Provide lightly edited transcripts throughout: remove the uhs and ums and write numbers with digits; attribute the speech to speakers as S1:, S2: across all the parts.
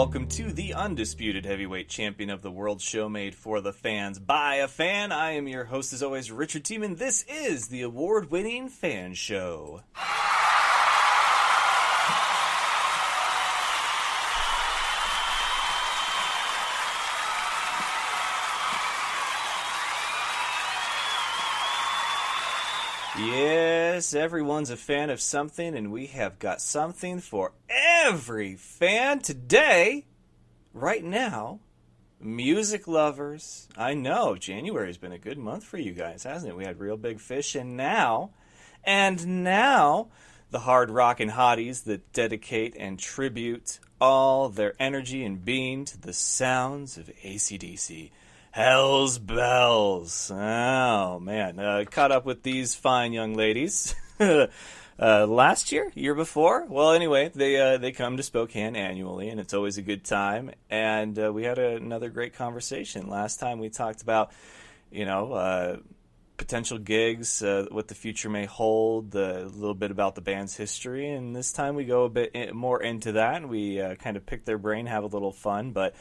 S1: welcome to the undisputed heavyweight champion of the world show made for the fans by a fan. I am your host, as always, Richard Tiemann. This is the award-winning Fan Show. Yes, everyone's a fan of something, and we have got something for every fan today. Right now, music lovers. I know, January's been a good month for you guys, hasn't it? We had Real Big Fish, and now, the hard rockin' hotties that dedicate and tribute all their energy and being to the sounds of AC/DC. Hell's Bells. Oh, man. Caught up with these fine young ladies last year before. Well, anyway, they come to Spokane annually, and it's always a good time. And we had another great conversation. Last time we talked about, potential gigs, what the future may hold, a little bit about the band's history. And this time we go a bit more into that, and we kind of pick their brain, have a little fun. But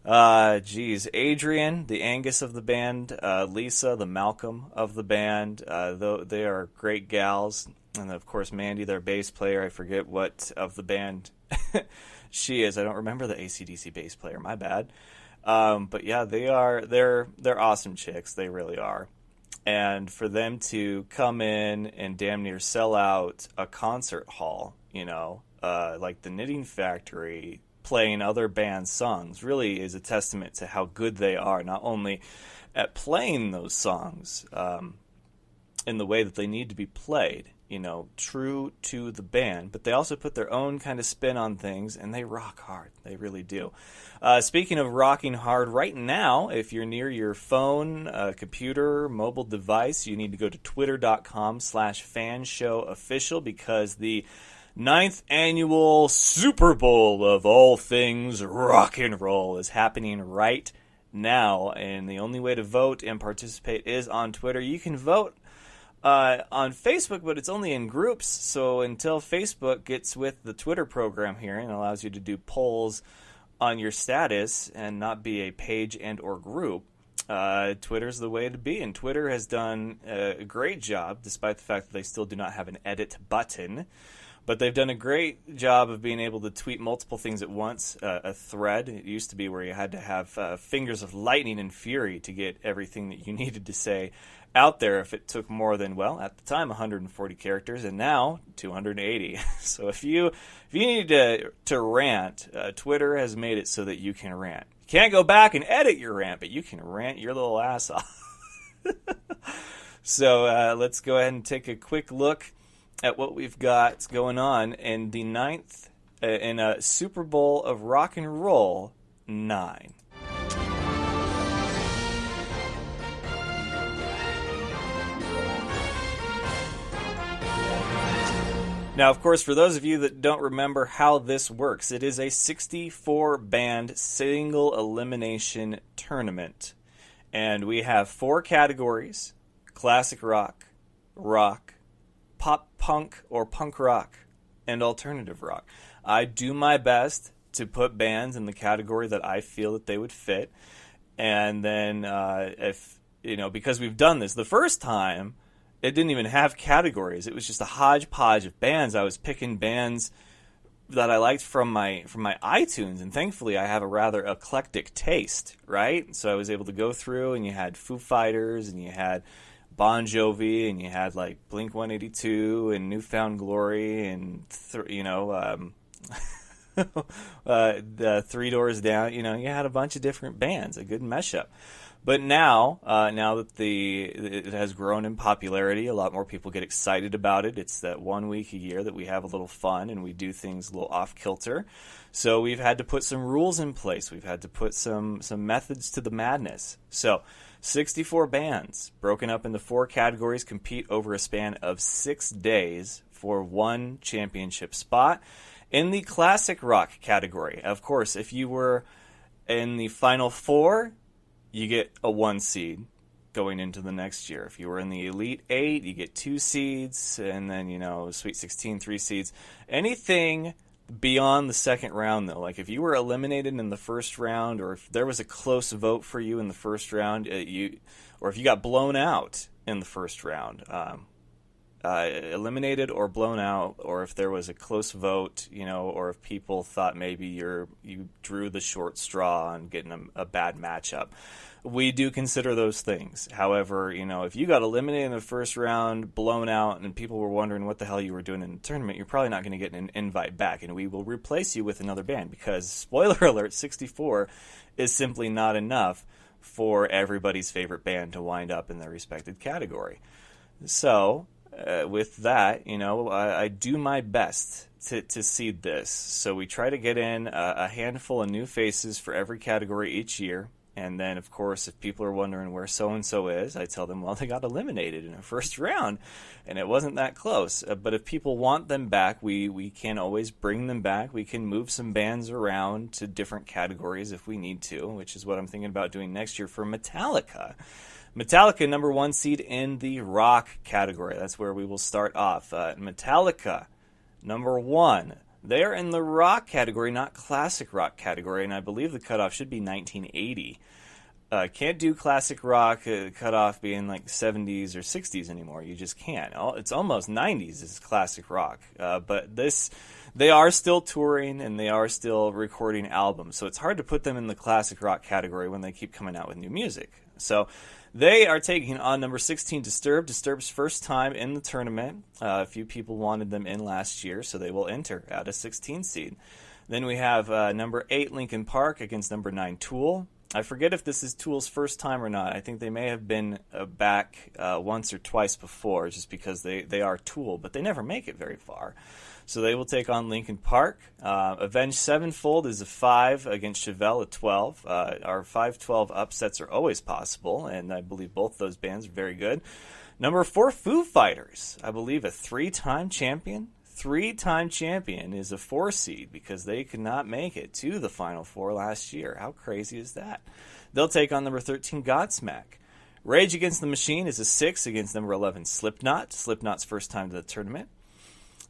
S1: Adrian, the Angus of the band, Lisa, the Malcolm of the band, they are great gals, and of course Mandy, their bass player. I forget what of the band she is. I don't remember the AC/DC bass player. My bad. But yeah, they're awesome chicks. They really are. And for them to come in and damn near sell out a concert hall, like the Knitting Factory, playing other bands' songs, really is a testament to how good they are, not only at playing those songs in the way that they need to be played, true to the band, but they also put their own kind of spin on things, and they rock hard. They really do. Speaking of rocking hard, right now, if you're near your phone, computer, mobile device, you need to go to twitter.com/fanshowofficial, because the 9th annual Super Bowl of all things rock and roll is happening right now, and the only way to vote and participate is on Twitter. You can vote on Facebook, but it's only in groups, so until Facebook gets with the Twitter program here and allows you to do polls on your status and not be a page and or group, Twitter's the way to be. And Twitter has done a great job, despite the fact that they still do not have an edit button. But they've done a great job of being able to tweet multiple things at once. A thread, it used to be where you had to have fingers of lightning and fury to get everything that you needed to say out there if it took more than, well, at the time, 140 characters, and now 280. So if you need to rant, Twitter has made it so that you can rant. You can't go back and edit your rant, but you can rant your little ass off. So let's go ahead and take a quick look at what we've got going on in the 9th in a Super Bowl of Rock and Roll 9. Now, of course, for those of you that don't remember how this works, it is a 64-band single elimination tournament. And we have 4 categories: classic rock, rock, pop punk or punk rock, and alternative rock. I do my best to put bands in the category that I feel that they would fit. And then because we've done this the first time, it didn't even have categories. It was just a hodgepodge of bands. I was picking bands that I liked from my iTunes, and thankfully I have a rather eclectic taste, right? So I was able to go through, and you had Foo Fighters, and you had Bon Jovi, and you had like Blink-182 and New Found Glory, and the Three Doors Down. You had a bunch of different bands, a good mashup. But now that it has grown in popularity, a lot more people get excited about it. It's that 1 week a year that we have a little fun and we do things a little off kilter. So we've had to put some rules in place. We've had to put some methods to the madness. So 64 bands broken up into 4 categories compete over a span of 6 days for one championship spot. In the classic rock category, of course, if you were in the final 4, you get a 1 seed going into the next year. If you were in the Elite 8, you get 2 seeds, and then, Sweet 16, 3 seeds. Anything beyond the second round, though. Like, if you were eliminated in the first round, or if there was a close vote for you in the first round, or if you got blown out in the first round, eliminated or blown out, or if there was a close vote, or if people thought maybe you drew the short straw on getting a bad matchup. We do consider those things. However, if you got eliminated in the first round, blown out, and people were wondering what the hell you were doing in the tournament, you're probably not going to get an invite back, and we will replace you with another band, because, spoiler alert, 64 is simply not enough for everybody's favorite band to wind up in their respected category. So, with that, I do my best to seed this. So we try to get in a handful of new faces for every category each year. And then, of course, if people are wondering where so-and-so is, I tell them, well, they got eliminated in the first round, and it wasn't that close. But if people want them back, we can always bring them back. We can move some bands around to different categories if we need to, which is what I'm thinking about doing next year for Metallica. Metallica, number 1 seed in the rock category. That's where we will start off. Metallica, number 1. They're in the rock category, not classic rock category, and I believe the cutoff should be 1980. Can't do classic rock cutoff being like 70s or 60s anymore. You just can't. It's almost 90s is classic rock. But they are still touring and they are still recording albums, so it's hard to put them in the classic rock category when they keep coming out with new music. So they are taking on number 16, Disturbed. Disturbed's first time in the tournament. A few people wanted them in last year, so they will enter at a 16 seed. Then we have number 8, Linkin Park, against number 9, Tool. I forget if this is Tool's first time or not. I think they may have been back once or twice before, just because they are Tool, but they never make it very far. So they will take on Linkin Park. Avenged Sevenfold is a 5 against Chevelle, a 12. Our 5-12 upsets are always possible, and I believe both those bands are very good. Number 4, Foo Fighters. I believe a 3-time champion. 3-time champion is a 4 seed because they could not make it to the Final Four last year. How crazy is that? They'll take on number 13, Godsmack. Rage Against the Machine is a 6 against number 11, Slipknot. Slipknot's first time to the tournament.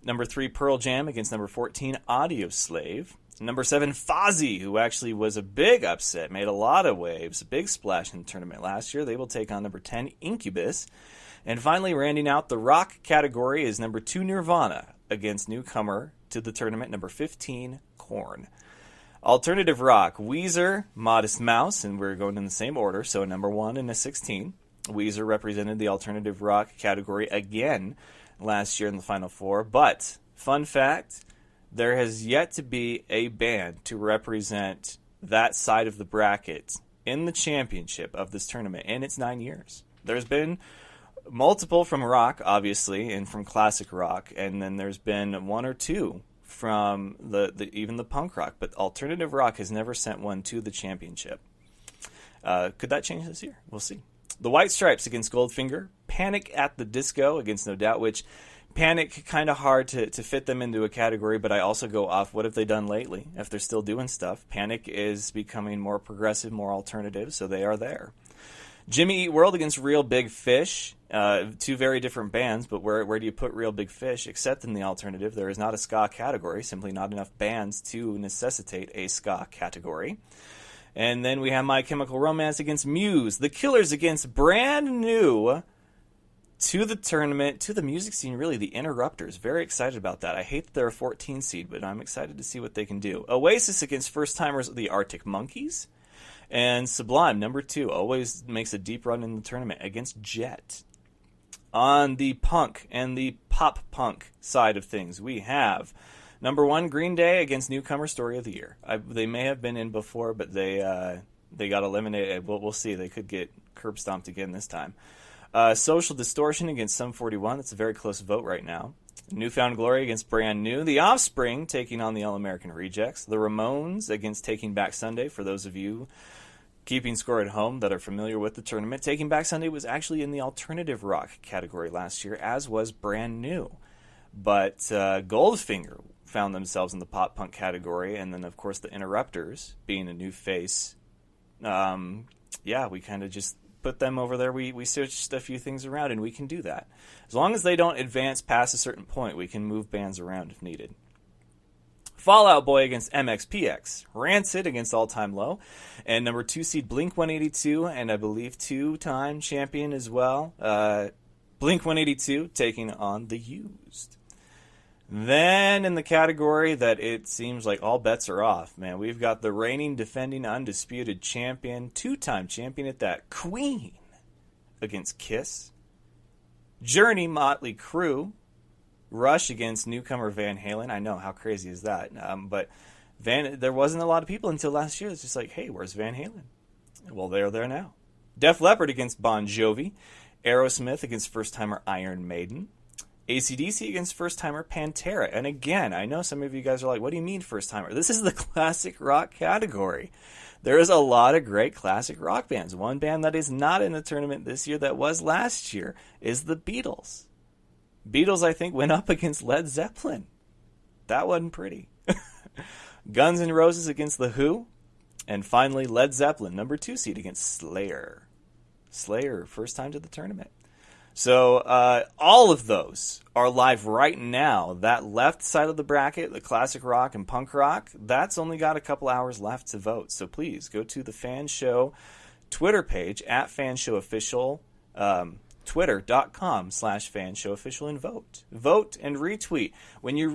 S1: Number 3, Pearl Jam against number 14, Audioslave. Number 7, Fozzy, who actually was a big upset, made a lot of waves, a big splash in the tournament last year. They will take on number 10, Incubus. And finally, rounding out the rock category is number 2, Nirvana, against newcomer to the tournament, number 15, Korn. Alternative rock, Weezer, Modest Mouse, and we're going in the same order, so number 1 and a 16. Weezer represented the alternative rock category again last year in the Final Four, but fun fact, there has yet to be a band to represent that side of the bracket in the championship of this tournament in its 9 years. There's been multiple from rock, obviously, and from classic rock, and then there's been 1 or 2 from even the punk rock, but alternative rock has never sent one to the championship. Could that change this year? We'll see. The White Stripes against Goldfinger. Panic at the Disco against No Doubt, which Panic, kind of hard to fit them into a category, but I also go off what have they done lately, if they're still doing stuff. Panic is becoming more progressive, more alternative, so they are there. Jimmy Eat World against Real Big Fish. 2 very different bands, but where do you put Real Big Fish? Except in the alternative, there is not a ska category, simply not enough bands to necessitate a ska category. And then we have My Chemical Romance against Muse. The Killers against brand new to the tournament, to the music scene, really, the Interrupters. Very excited about that. I hate that they're a 14 seed, but I'm excited to see what they can do. Oasis against first-timers, the Arctic Monkeys. And Sublime, number 2, always makes a deep run in the tournament against Jet. On the punk and the pop-punk side of things, we have number 1, Green Day against newcomer Story of the Year. They may have been in before, but they got eliminated. We'll see. They could get curb stomped again this time. Social Distortion against Sum 41. That's a very close vote right now. Newfound Glory against Brand New. The Offspring taking on the All-American Rejects. The Ramones against Taking Back Sunday, for those of you keeping score at home that are familiar with the tournament. Taking Back Sunday was actually in the alternative rock category last year, as was Brand New. But Goldfinger found themselves in the pop-punk category, and then, of course, the Interrupters being a new face. We kind of just put them over there. We switched a few things around, and we can do that. As long as they don't advance past a certain point, we can move bands around if needed. Fall Out Boy against MXPX. Rancid against All Time Low. And number 2 seed Blink-182, and I believe 2-time champion as well. Blink-182 taking on The Used. Then in the category that it seems like all bets are off, man, we've got the reigning, defending, undisputed champion, 2-time champion at that, Queen against Kiss. Journey, Motley Crue. Rush against newcomer Van Halen. I know, how crazy is that? But there wasn't a lot of people until last year. It's just like, hey, where's Van Halen? Well, they're there now. Def Leppard against Bon Jovi. Aerosmith against first-timer Iron Maiden. AC/DC against first-timer Pantera. And again, I know some of you guys are like, what do you mean first-timer? This is the classic rock category. There is a lot of great classic rock bands. One band that is not in the tournament this year that was last year is the Beatles. Beatles, I think, went up against Led Zeppelin. That wasn't pretty. Guns N' Roses against The Who. And finally, Led Zeppelin, number 2 seed against Slayer. Slayer, first time to the tournament. So all of those are live right now. That left side of the bracket, the classic rock and punk rock, that's only got a couple hours left to vote. So please go to the Fan Show Twitter page at Fan Show Official, twitter.com/fanshowofficial, and vote. Vote and retweet. When you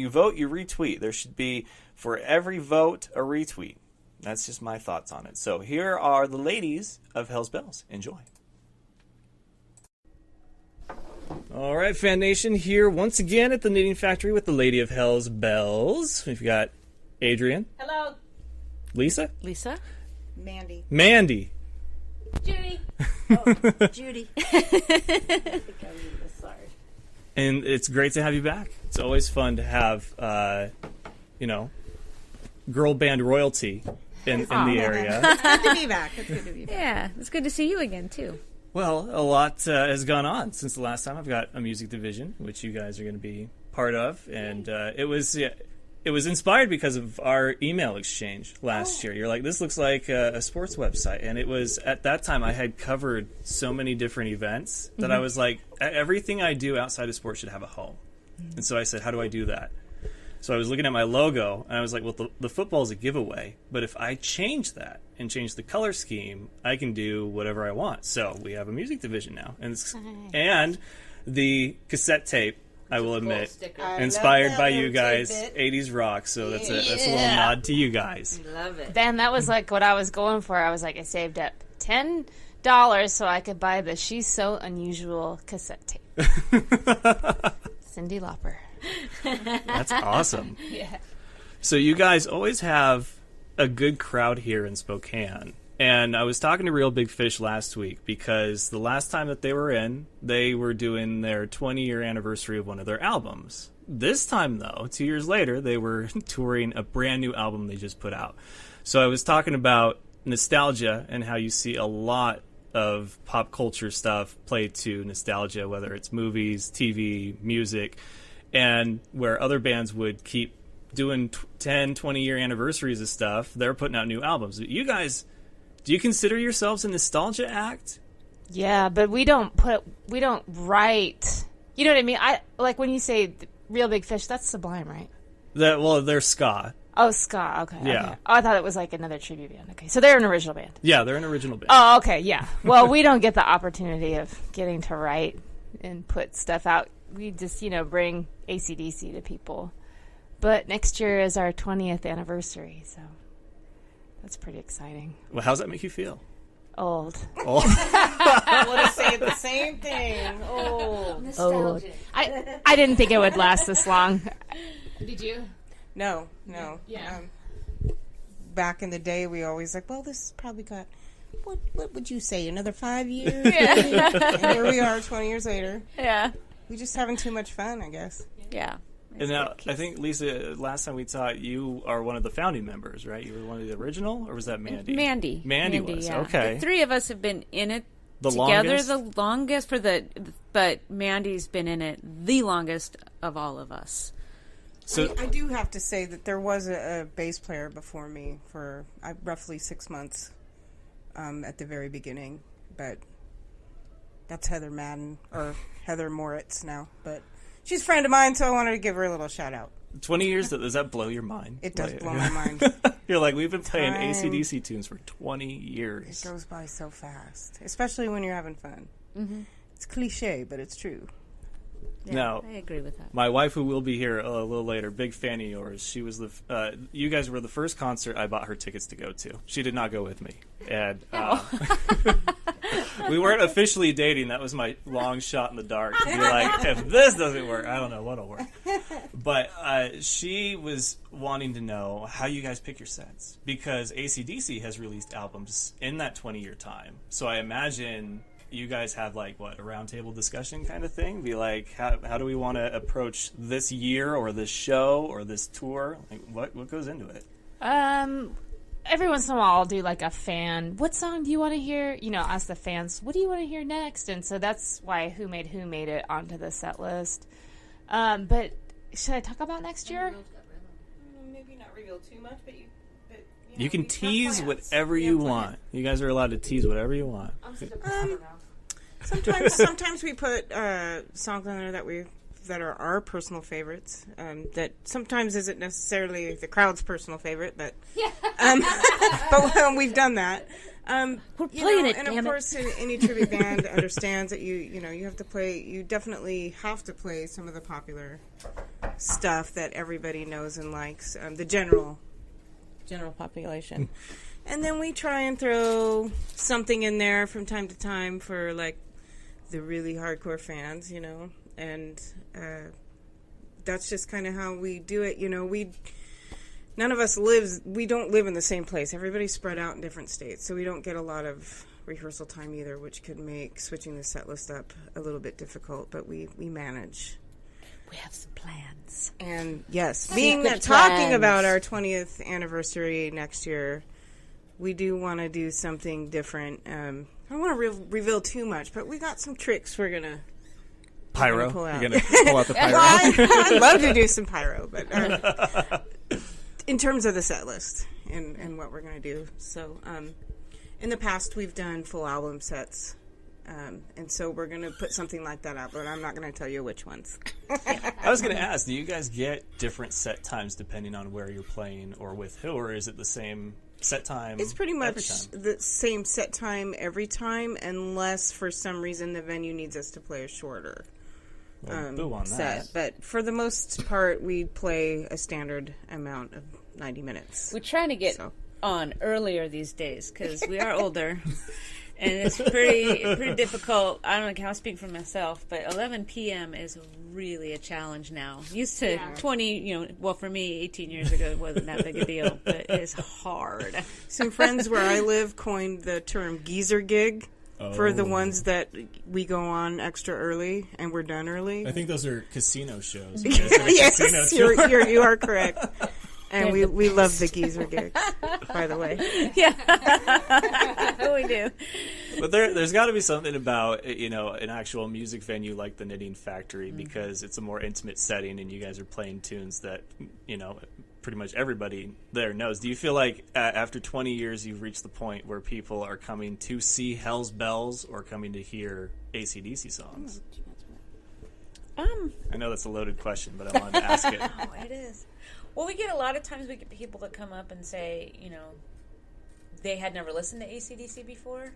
S1: vote, you retweet. There should be, for every vote, a retweet. That's just my thoughts on it. So here are the ladies of Hell's Bells. Enjoy. All right, Fan Nation, here once again at the Knitting Factory with the Lady of Hell's Bells. We've got Adrian.
S2: Hello.
S3: Lisa.
S2: Mandy.
S3: Judy.
S2: Judy.
S1: And it's great to have you back. It's always fun to have, girl band royalty in the area.
S2: It's good to be back.
S3: Yeah, it's good to see you again, too.
S1: Well, a lot has gone on since the last time. I've got a music division, which you guys are going to be part of, and it was inspired because of our email exchange last year. You're like, this looks like a sports website, and it was at that time I had covered so many different events that I was like, everything I do outside of sports should have a home, and so I said, how do I do that? So I was looking at my logo, and I was like, well, the football is a giveaway, but if I change that and change the color scheme, I can do whatever I want. So we have a music division now. And the cassette tape, I will admit, inspired by you guys, 80s rock, so that's a little nod to you guys.
S2: Love it.
S4: Ben, that was like what I was going for. I was like, I saved up $10 so I could buy the She's So Unusual cassette tape. Cyndi Lauper.
S1: That's awesome.
S4: Yeah.
S1: So you guys always have a good crowd here in Spokane. And I was talking to Real Big Fish last week because the last time that they were in, they were doing their 20-year anniversary of one of their albums. This time, though, 2 years later, they were touring a brand new album they just put out. So I was talking about nostalgia and how you see a lot of pop culture stuff played to nostalgia, whether it's movies, TV, music, and where other bands would keep doing 10, 20-year anniversaries of stuff, they're putting out new albums. You guys, do you consider yourselves a nostalgia act?
S4: Yeah, but we don't write. You know what I mean? I like when you say Real Big Fish, that's Sublime, right?
S1: They're ska.
S4: Oh, ska. Okay.
S1: Yeah.
S4: Okay. Oh, I thought it was like another tribute band. Okay, so they're an original band.
S1: Yeah, they're an original band.
S4: Oh, okay. Yeah. Well, we don't get the opportunity of getting to write and put stuff out. We just, bring AC/DC to people. But next year is our 20th anniversary, so that's pretty exciting.
S1: Well, how does that make you feel?
S4: Old.
S2: I would have said the same thing. Old.
S4: Nostalgic. I didn't think it would last this long. Did you?
S2: No.
S4: Yeah.
S2: Back in the day, we always like, well, this has probably got, what would you say, another 5 years?
S3: Yeah.
S2: And here we are 20 years later.
S3: Yeah.
S2: We're just having too much fun, I guess.
S3: Yeah.
S1: And now, I think, Lisa, last time we saw you are one of the founding members, right? You were one of the original, or was that Mandy?
S3: Mandy
S1: was,
S3: yeah.
S1: okay.
S3: The three of us have been in it
S1: the
S3: together
S1: longest?
S3: the longest but Mandy's been in it the longest of all of us.
S1: So
S2: I do have to say that there was a bass player before me for roughly 6 months at the very beginning, but that's Heather Moritz now, but she's a friend of mine, so I wanted to give her a little shout out.
S1: 20 years, does that blow your mind?
S2: It does blow my mind.
S1: You're like, we've been playing
S2: Time.
S1: AC/DC tunes for 20 years.
S2: It goes by so fast, especially when you're having fun. Mm-hmm. It's cliche, but it's true.
S3: Yeah,
S1: No.
S3: I agree with that.
S1: My wife, who will be here a little later, big fan of yours. She was you guys were the first concert I bought her tickets to go to. She did not go with me, and we weren't officially dating. That was my long shot in the dark. To be like, if this doesn't work, I don't know what'll work. But she was wanting to know how you guys pick your sets, because AC/DC has released albums in that 20-year time. So I imagine you guys have like a roundtable discussion kind of thing. Be like, how do we want to approach this year or this show or this tour? Like, what goes into it?
S4: Every once in a while, I'll do like a fan. What song do you want to hear? Ask the fans, what do you want to hear next? And so that's why Who Made it onto the set list. But should I talk about next year?
S2: Maybe not reveal too much, but
S1: you can tease whatever you want. You guys are allowed to tease whatever you want.
S2: Sometimes we put songs on there that are our personal favorites. That sometimes isn't necessarily the crowd's personal favorite, but but we've done that.
S3: We're playing it,
S2: and
S3: damn
S2: of course, any tribute band understands that you have to play. You definitely have to play some of the popular stuff that everybody knows and likes. The general population. And then we try and throw something in there from time to time for like the really hardcore fans, and that's just kind of how we do it. None of us we don't live in the same place. Everybody's spread out in different states, so we don't get a lot of rehearsal time either, which could make switching the set list up a little bit difficult, but we manage.
S3: We have some plans.
S2: And yes, talking about our 20th anniversary next year, we do want to do something different. I don't want to reveal too much, but we got some tricks we're going to
S1: Pyro?
S2: pull out.
S1: You're going to pull out the pyro?
S2: I'd love to do some pyro, but in terms of the set list and what we're going to do. So in the past, we've done full album sets. And so we're going to put something like that out, but I'm not going to tell you which ones.
S1: I was going to ask, do you guys get different set times depending on where you're playing or with who, or is it the same set time?
S2: It's pretty much the same set time every time, unless for some reason the venue needs us to play a shorter
S1: boo on
S2: set. But for the most part, we play a standard amount of 90 minutes.
S3: We're trying to get on earlier these days because we are older. And it's pretty difficult. I don't know, I'll speak for myself, but 11 p.m. is really a challenge now. Used to 20, for me, 18 years ago, it wasn't that big a deal, but it's hard.
S2: Some friends where I live coined the term geezer gig for the ones that we go on extra early and we're done early.
S1: I think those are casino shows.
S2: Yes, you are correct. And we love the geezer gig, by the way.
S3: Yeah, we do.
S1: But there's got to be something about an actual music venue like the Knitting Factory, because it's a more intimate setting, and you guys are playing tunes that pretty much everybody there knows. Do you feel like after 20 years you've reached the point where people are coming to see Hell's Bells or coming to hear AC/DC songs? I know that's a loaded question, but I wanted to ask it.
S3: Oh, it is. Well, we get a lot of times we get people that come up and say, they had never listened to AC/DC before,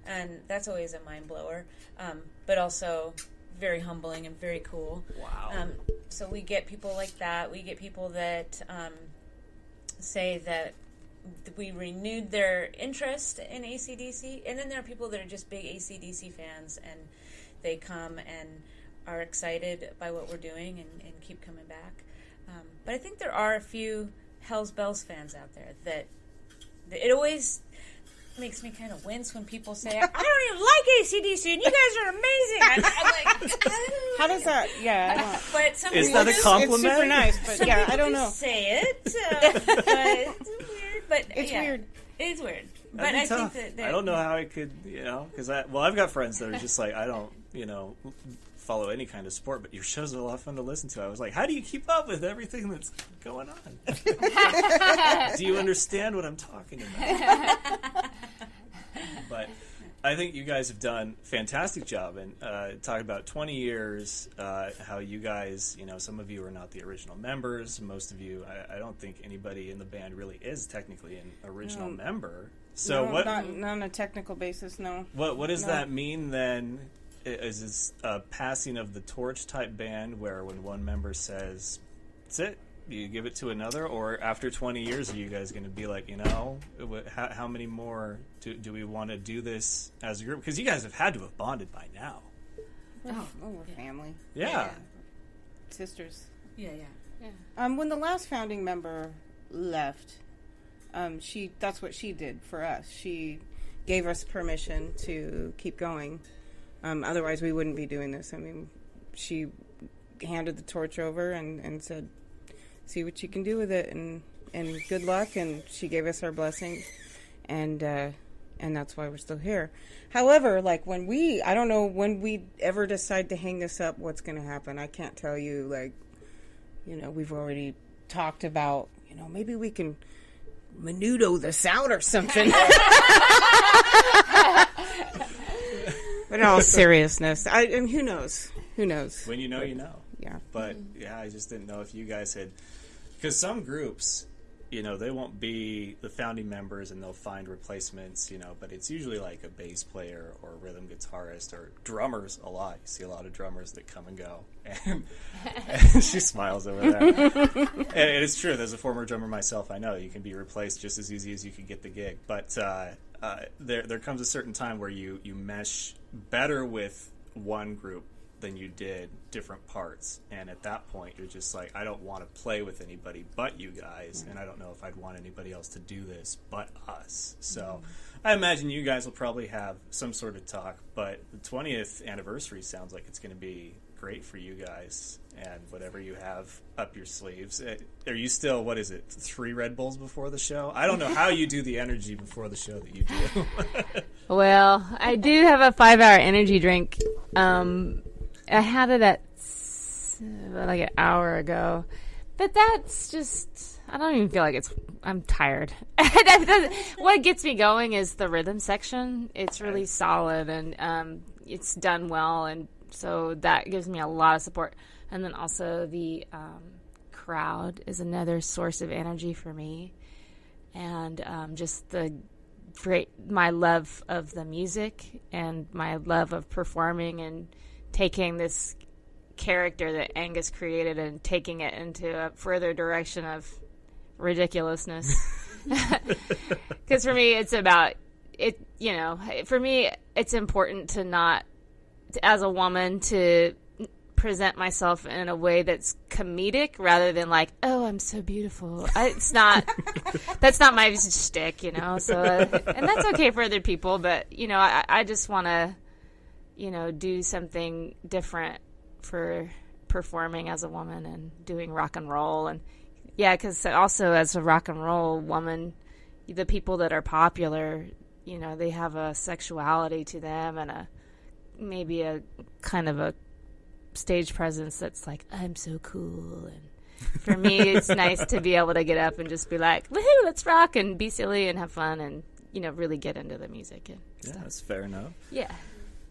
S3: and that's always a mind blower, but also very humbling and very cool.
S1: Wow.
S3: So we get people like that. We get people that say that we renewed their interest in AC/DC, and then there are people that are just big AC/DC fans, and they come and are excited by what we're doing and keep coming back. But I think there are a few Hell's Bells fans out there that it always makes me kind of wince when people say, I don't even like AC/DC and you guys are amazing. I'm like,
S2: how does that? Yeah, I don't.
S3: But some
S1: is
S3: people
S1: that a compliment?
S2: It's super nice, but
S3: some
S2: I don't know.
S3: Say it, but it's weird. But
S2: it's weird.
S3: It's weird. But
S1: That'd be
S3: I
S1: tough.
S3: think that
S1: I don't know how I could, because I've got friends that are just like, I don't, follow any kind of sport, but your shows are a lot of fun to listen to. I was like, how do you keep up with everything that's going on? Do you understand what I'm talking about? But I think you guys have done a fantastic job. And talking about 20 years, how you guys, some of you are not the original members. Most of you, I don't think anybody in the band really is technically an original member. So
S2: no,
S1: what?
S2: Not on a technical basis, no.
S1: What does that mean then? Is this a passing of the torch type band where when one member says, that's it, you give it to another? Or after 20 years, are you guys going to be like, how many more do we want to do this as a group? Because you guys have had to have bonded by now.
S2: We're family.
S1: Yeah.
S2: Sisters.
S3: Yeah.
S2: When the last founding member left, that's what she did for us. She gave us permission to keep going. Otherwise, we wouldn't be doing this. I mean, she handed the torch over and said, see what you can do with it, and good luck. And she gave us our blessing, and that's why we're still here. However, like I don't know when we ever decide to hang this up, what's going to happen. I can't tell you. We've already talked about, maybe we can menudo this out or something. But in all seriousness, and who knows? Who knows?
S1: When you know, you know.
S2: Yeah.
S1: But, I just didn't know if you guys had... Because some groups, they won't be the founding members and they'll find replacements, but it's usually like a bass player or a rhythm guitarist or drummers a lot. You see a lot of drummers that come and go. And she smiles over there. And it's true. As a former drummer myself, I know you can be replaced just as easy as you can get the gig. But there comes a certain time where you mesh better with one group than you did different parts, and at that point you're just like, I don't want to play with anybody but you guys, and I don't know if I'd want anybody else to do this but us. So I imagine you guys will probably have some sort of talk, but the 20th anniversary sounds like it's going to be great for you guys, and whatever you have up your sleeves. Are you still, 3 Red Bulls before the show? I don't know how you do the energy before the show that you do.
S4: Well, I do have a 5-hour energy drink. I had it at like an hour ago, but that's just, I don't even feel like I'm tired. What gets me going is the rhythm section. It's really solid, and it's done well, and so that gives me a lot of support. And then also the crowd is another source of energy for me, and just my love of the music and my love of performing and taking this character that Angus created and taking it into a further direction of ridiculousness. Because for me, it's about it. For me, it's important to not, as a woman, to present myself in a way that's comedic rather than like, oh, I'm so beautiful. It's not. That's not my shtick, So, and that's okay for other people, but I just want to, do something different for performing as a woman and doing rock and roll. And because also as a rock and roll woman, the people that are popular, they have a sexuality to them and maybe a kind of a stage presence that's like, I'm so cool. And for me, it's nice to be able to get up and just be like, woohoo, let's rock and be silly and have fun and, really get into the music and stuff.
S1: That's fair enough.
S4: Yeah.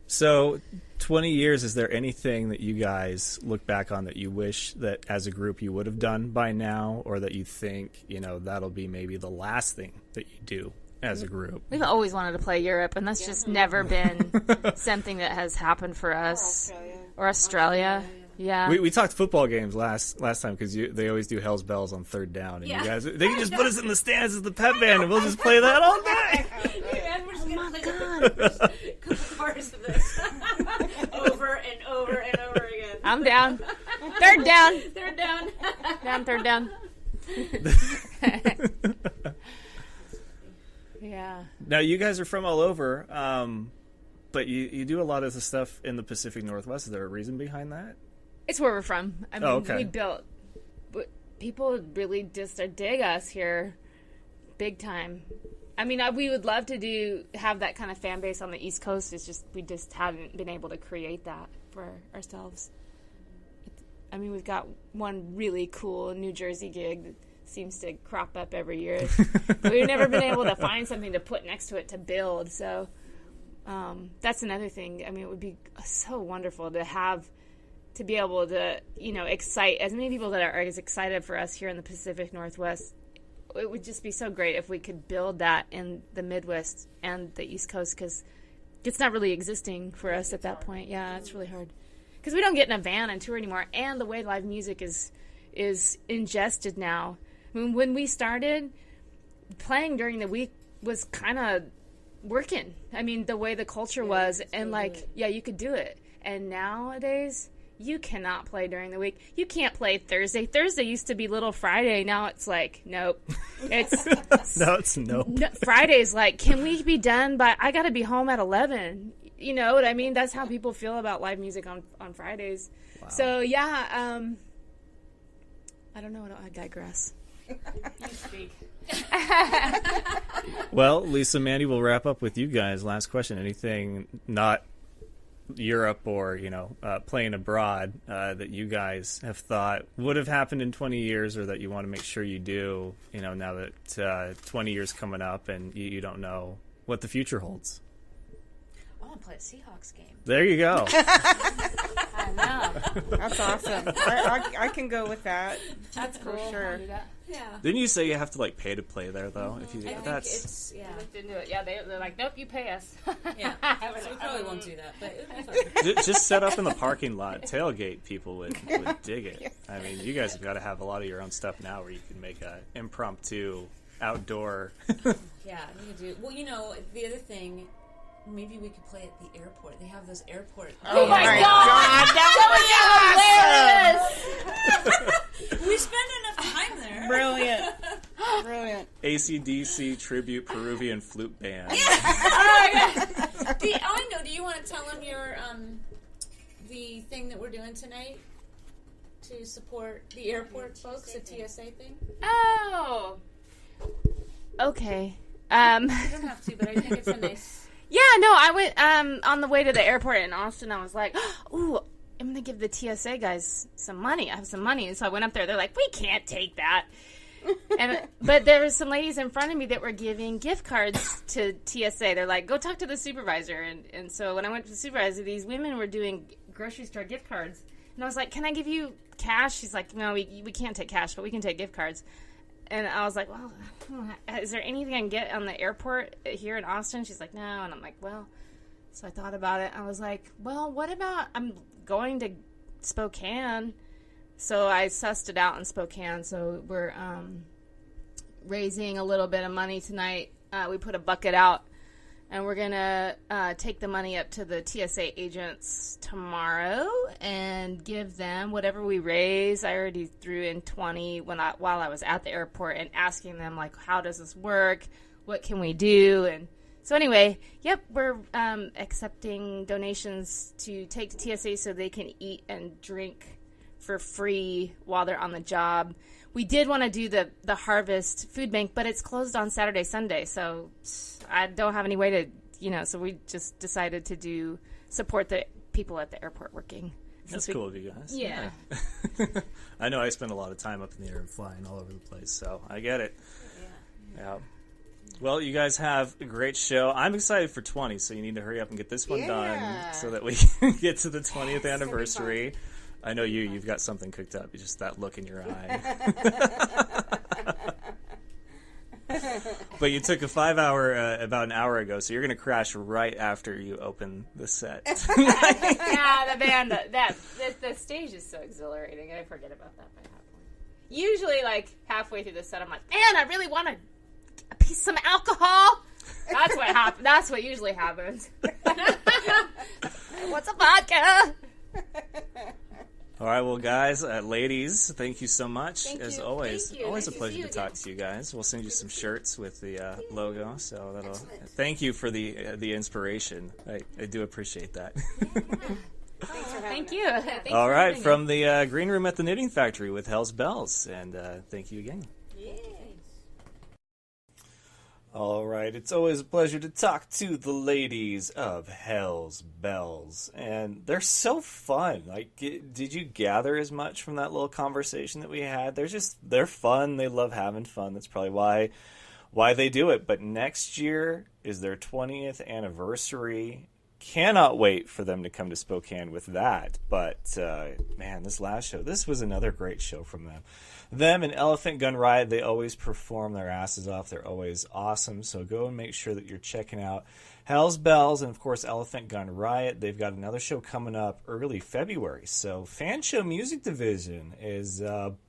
S1: So, 20 years, is there anything that you guys look back on that you wish that as a group you would have done by now, or that you think, that'll be maybe the last thing that you do as a group?
S4: We've always wanted to play Europe, and that's just never been something that has happened for us. Or Australia. Yeah.
S1: We talked football games last time because they always do Hell's Bells on 3rd down, and you guys, they can just put us in the stands as the pep band, and we'll just play that all day.
S3: Oh my God! Chorus of this over and over and over again.
S4: I'm down. 3rd down.
S3: 3rd down.
S4: Down, 3rd down. Yeah.
S1: Now you guys are from all over, but you do a lot of the stuff in the Pacific Northwest. Is there a reason behind that?
S4: It's where we're from. I mean,
S1: okay.
S4: We built. People really just dig us here, big time. I mean, we would love to have that kind of fan base on the East Coast. It's just we just haven't been able to create that for ourselves. We've got one really cool New Jersey gig that seems to crop up every year, but we've never been able to find something to put next to it to build. So That's another thing. I mean, it would be so wonderful to be able to, excite as many people that are as excited for us here in the Pacific Northwest. It would just be so great if we could build that in the Midwest and the East Coast, because it's not really existing for us at that point. Yeah, it's really hard. Because we don't get in a van and tour anymore, and the way live music is ingested now. I mean, when we started, playing during the week was kind of working. I mean, the way the culture was, and you could do it. And nowadays, you cannot play during the week. You can't play Thursday. Thursday used to be Little Friday. Now it's like, nope.
S1: It's nope.
S4: No, Friday's like, can we be done by, I got to be home at 11. You know what I mean? That's how people feel about live music on Fridays. Wow. So, yeah, I don't know. I digress. You speak.
S1: Well, Lisa, Mandy, we'll wrap up with you guys. Last question. Anything not Europe or, playing abroad that you guys have thought would have happened in 20 years, or that you want to make sure you do, now that 20 years coming up and you don't know what the future holds?
S3: I want to play a Seahawks game.
S1: There you go.
S4: I know.
S2: That's awesome. I can go with that.
S4: That's cool.
S2: For sure.
S3: Yeah.
S1: Didn't you say you have to pay to play there though? If you
S3: I think
S1: that's
S3: it's
S4: Looked into it. Yeah, they're like, nope, you pay us.
S3: Yeah. So we probably won't do that, but it would be fun.
S1: just set up in the parking lot, tailgate. People would dig it. I mean, you guys have got to have a lot of your own stuff now, where you can make a impromptu outdoor.
S3: Yeah, we could do. Well, the other thing. Maybe we could play at the airport. They have those airport.
S4: Oh my God! That would be hilarious!
S3: We spend enough time there.
S2: Brilliant.
S1: AC/DC tribute Peruvian flute band.
S3: I know. Do you want to tell them your the thing that we're doing tonight to support the airport folks, the TSA thing?
S4: Oh. Okay.
S3: You don't have to, but I think it's a nice.
S4: Yeah, no, I went on the way to the airport in Austin. I was like, ooh, I'm going to give the TSA guys some money. I have some money. And so I went up there. They're like, we can't take that. But there were some ladies in front of me that were giving gift cards to TSA. They're like, go talk to the supervisor. And so when I went to the supervisor, these women were doing grocery store gift cards. And I was like, can I give you cash? She's like, no, we can't take cash, but we can take gift cards. And I was like, well, is there anything I can get on the airport here in Austin? She's like, no. And I'm like, well, so I thought about it. I was like, well, what about, I'm going to Spokane. So I sussed it out in Spokane. So we're raising a little bit of money tonight. We put a bucket out, and we're going to take the money up to the TSA agents tomorrow and give them whatever we raise. I already threw in 20 while I was at the airport and asking them, like, how does this work? What can we do? And so anyway, yep, we're accepting donations to take to TSA so they can eat and drink for free while they're on the job. We did want to do the Harvest Food Bank, but it's closed on Saturday, Sunday, so I don't have any way to, so we just decided to support the people at the airport working.
S1: That's cool of you guys.
S4: Yeah.
S1: I know I spend a lot of time up in the air and flying all over the place, so I get it. Yeah. Well, you guys have a great show. I'm excited for 20, so you need to hurry up and get this one done so that we can get to the 20th anniversary. I know you've got something cooked up. It's just that look in your eye. But you took a 5-hour about an hour ago, so you're going to crash right after you open the set.
S4: Yeah, the band, the stage is so exhilarating. I forget about that by halfway. Usually, like, halfway through the set, I'm like, man, I really want a piece, some alcohol. That's what happens. That's what usually happens. What's a vodka?
S1: All right, well, guys, ladies, thank you so much.
S3: Thank
S1: As
S3: you.
S1: always,
S3: Thank you.
S1: always a
S3: Nice to
S1: pleasure
S3: see
S1: to
S3: you
S1: talk
S3: again.
S1: to you guys. We'll send you some shirts with the logo. So that'll. Thank you for the inspiration. I do appreciate that.
S4: Thank you. Thanks
S1: All
S4: for
S1: right,
S4: having
S1: from
S4: me.
S1: the green room at the Knitting Factory with Hell's Bells, and thank you again. All right, it's always a pleasure to talk to the ladies of Hell's Bells, and they're so fun. Like, did you gather as much from that little conversation that we had? They're fun. They love having fun. That's probably why why they do it. But next year is their 20th anniversary. Cannot wait for them to come to Spokane with that. But, man, this last show, this was another great show from them. Them and Elephant Gun Riot, they always perform their asses off. They're always awesome. So go and make sure that you're checking out Hell's Bells and, of course, Elephant Gun Riot. They've got another show coming up early February. So Fan Show Music Division is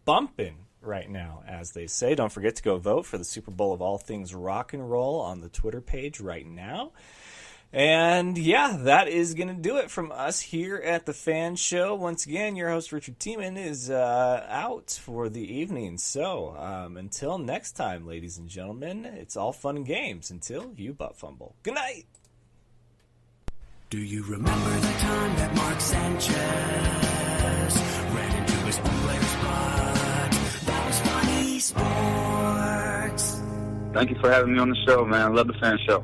S1: bumping right now, as they say. Don't forget to go vote for the Super Bowl of all things rock and roll on the Twitter page right now. And yeah, that is going to do it from us here at the Fan Show. Once again, your host Richard Tiemann is out for the evening. So until next time, ladies and gentlemen, it's all fun and games until you butt fumble. Good night.
S5: Do you remember the time that Mark Sanchez ran into his player's butt? That was funny sports.
S6: Thank you for having me on the show, man. I love the Fan Show.